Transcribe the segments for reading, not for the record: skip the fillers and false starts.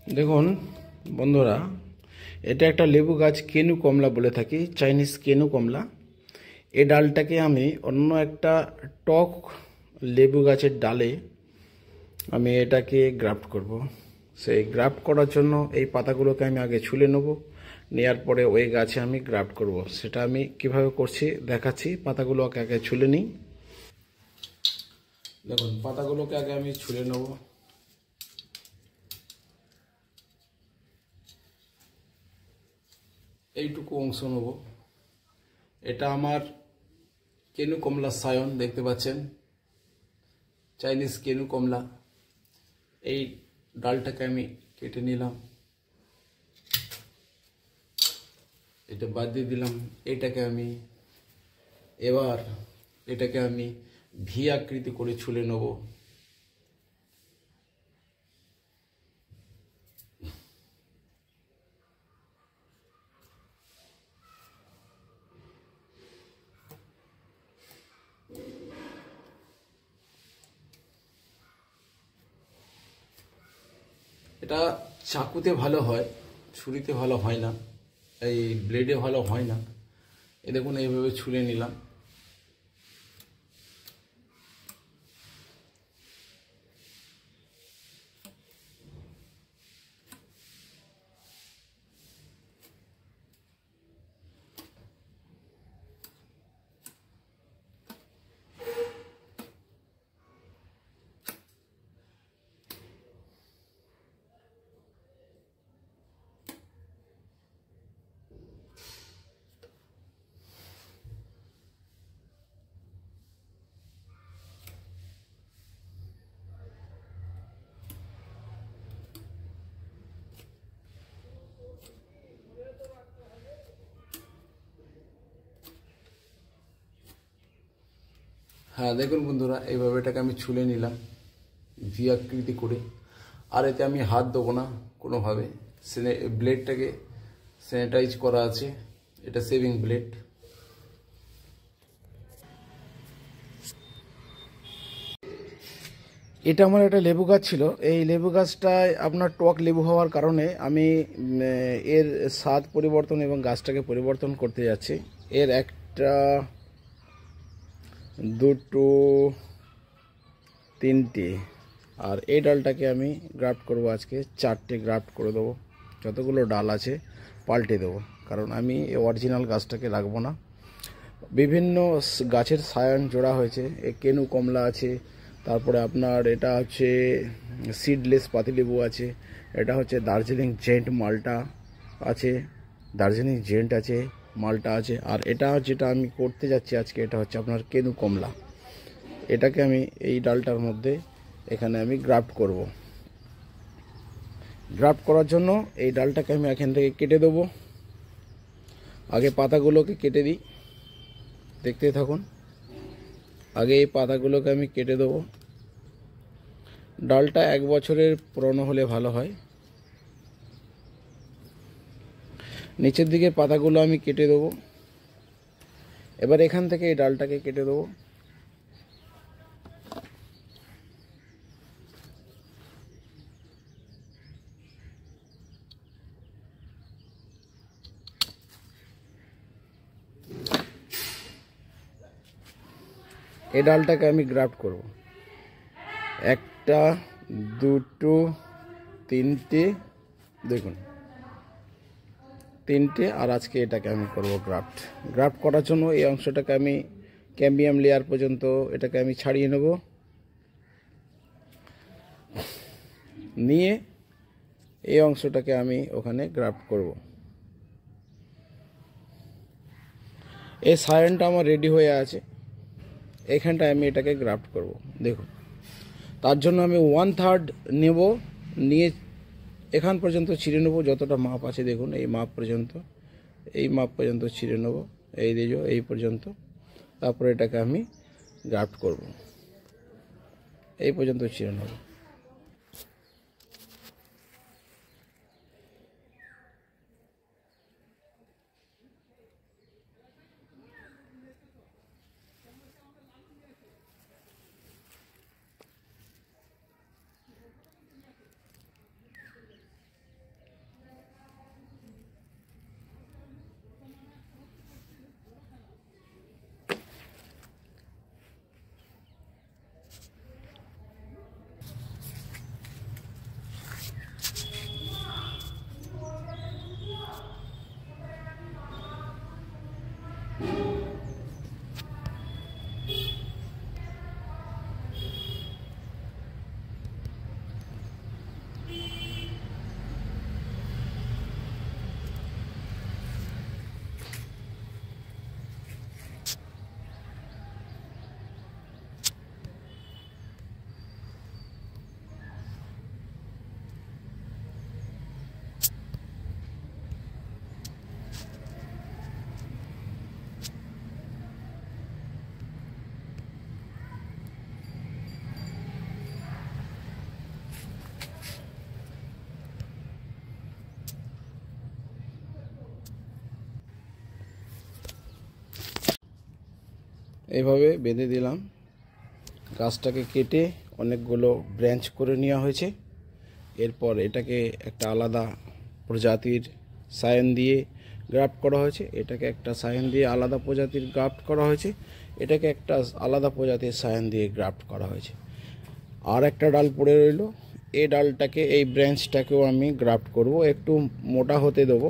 দেখুন বন্ধুরা, এটা একটা লেবু গাছ, কেনু কমলা বলে থাকি, চাইনিজ কেনু কমলা। এই ডালটাকে আমি অন্য একটা টক লেবু গাছের ডালে আমি এটাকে গ্রাফট করব। সেই গ্রাফট করার জন্য এই পাতাগুলোকে আমি আগে ছুলে নেব, নেওয়ার পরে ওই গাছে আমি গ্রাফট করব। সেটা আমি কিভাবে করছি দেখাচ্ছি। পাতাগুলোকে আগে ছুলে নিই। দেখুন, পাতাগুলোকে আগে আমি ছুলে নেব। এইটুকু অংশ নেব। এটা আমার কেনু কমলা সায়ন, দেখতে পাচ্ছেন, চাইনিজ কেনু কমলা। এই ডালটাকে আমি কেটে নিলাম, এটা বাদ দিয়ে দিলাম। এবার এটাকে আমি ভি আকৃতি করে ছুলে নেব। এটা চাকুতে ভালো হয়, ছুরিতে ভালো হয় না, এই ব্লেডে ভালো হয় না। এ দেখুন, এইভাবে ছুলে নিলাম। হ্যাঁ, দেখুন বন্ধুরা, এইভাবে এটাকে আমি ছুলে নিলাম ভি আকৃতি করে। আর এতে আমি হাত দেবো না কোনোভাবে। ব্লেডটাকে স্যানিটাইজ করা আছে, এটা সেভিং ব্লেড। এটা আমার একটা লেবু গাছ ছিল। এই লেবু গাছটায় আপনার টক লেবু হওয়ার কারণে আমি এর স্বাদ পরিবর্তন এবং গাছটাকে পরিবর্তন করতে যাচ্ছি। এর একটা, দুটো, তিনটে, আর এই ডালটাকে আমি গ্রাফট করব আজকে। 4টে গ্রাফট করে দেবো। যতগুলো ডাল আছে পাল্টে দেবো, কারণ আমি এই অরিজিনাল গাছটাকে রাখবো না। বিভিন্ন গাছের সায়ন জোড়া হয়েছে। এই কেনু কমলা আছে, তারপরে আপনার এটা হচ্ছে সিডলেস পাতিলেবু আছে, এটা হচ্ছে দার্জিলিং জেন্ট মালটা আছে, দার্জিলিং জেন্ট আছে, মালটা আছে, আর এটা যেটা আমি করতে যাচ্ছি আজকে, এটা হচ্ছে আপনার কেনু কমলা। এটাকে আমি এই ডালটার মধ্যে এখানে আমি গ্রাফট করব। গ্রাফট করার জন্য এই ডালটাকে আমি এখান থেকে কেটে দেবো। আগে পাতাগুলোকে কেটে দিই, দেখতে থাকুন। আগে এই পাতাগুলোকে আমি কেটে দেবো। ডালটা 1 বছরের পুরনো হলে ভালো হয়। নিচের দিকে পাতাগুলো আমি কেটে দেবো। এবার এখান থেকে এই ডালটাকে কেটে দেবো। এই ডালটাকে আমি গ্রাফট করব। একটা, দুটো, তিনটে, দেখুন, তিনটে। আর আজকে এটাকে আমি করব গ্রাফট। গ্রাফট করার জন্য এই অংশটাকে আমি ক্যাম্বিয়াম লেয়ার পর্যন্ত এটাকে আমি ছাড়িয়ে নেব। নিয়ে এই অংশটাকে আমি ওখানে গ্রাফট করব। এই সায়নটা আমার রেডি হয়ে আছে, এখানটায় আমি এটাকে গ্রাফট করব। দেখুন, তার জন্য আমি 1/3 নেব, নিয়ে এখান পর্যন্ত ছিঁড়ে নেবো। যতটা মাপ আছে দেখুন, এই মাপ পর্যন্ত ছিঁড়ে নেবো। এই দিও এই পর্যন্ত। তারপরে এটাকে আমি গ্রাফট করব। এই পর্যন্ত ছিঁড়ে নেব। এইভাবে বেঁধে দিলাম। গাছটাকে কেটে অনেকগুলো ব্রাঞ্চ করে নেওয়া হয়েছে। এরপর এটাকে একটা আলাদা প্রজাতির সায়ান দিয়ে গ্রাফট করা হয়েছে, এটাকে একটা সায়ান দিয়ে আলাদা প্রজাতির গ্রাফট করা হয়েছে, এটাকে একটা আলাদা প্রজাতির সায়ান দিয়ে গ্রাফট করা হয়েছে। আর একটা ডাল পড়ে রইল, এই ডালটাকে, এই ব্রাঞ্চটাকেও আমি গ্রাফট করব। একটু মোটা হতে দেবো,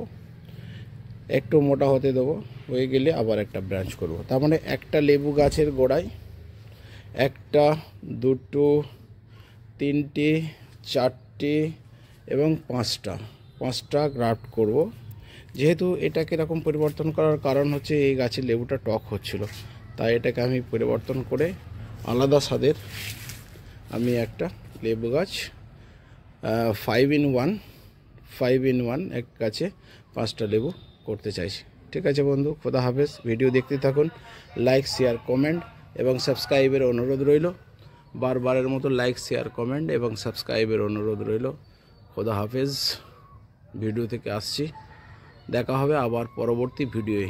একটু মোটা হতে দেবো, হয়ে গেলে আবার একটা ব্রাঞ্চ করব। তার মানে একটা লেবু গাছের গোড়ায় একটা, দুটো, তিনটে, চারটে এবং পাঁচটা গ্রাফট করব। যেহেতু এটাকে এরকম পরিবর্তন করার কারণ হচ্ছে এই গাছের লেবুটা টক হচ্ছিল, তাই এটাকে আমি পরিবর্তন করে আলাদা স্বাদের আমি একটা লেবু গাছ 5 in 1 এক গাছে 5টা লেবু করতে চাইছি। ঠিক আছে বন্ধু, খোদা হাফেজ। ভিডিও দেখতে থাকুন, লাইক, শেয়ার, কমেন্ট এবং সাবস্ক্রাইবের অনুরোধ রইল। বারবারের মতো লাইক, শেয়ার, কমেন্ট এবং সাবস্ক্রাইবের অনুরোধ রইল। খোদা হাফেজ। ভিডিও থেকে আসছি, দেখা হবে আবার পরবর্তী ভিডিওয়ে।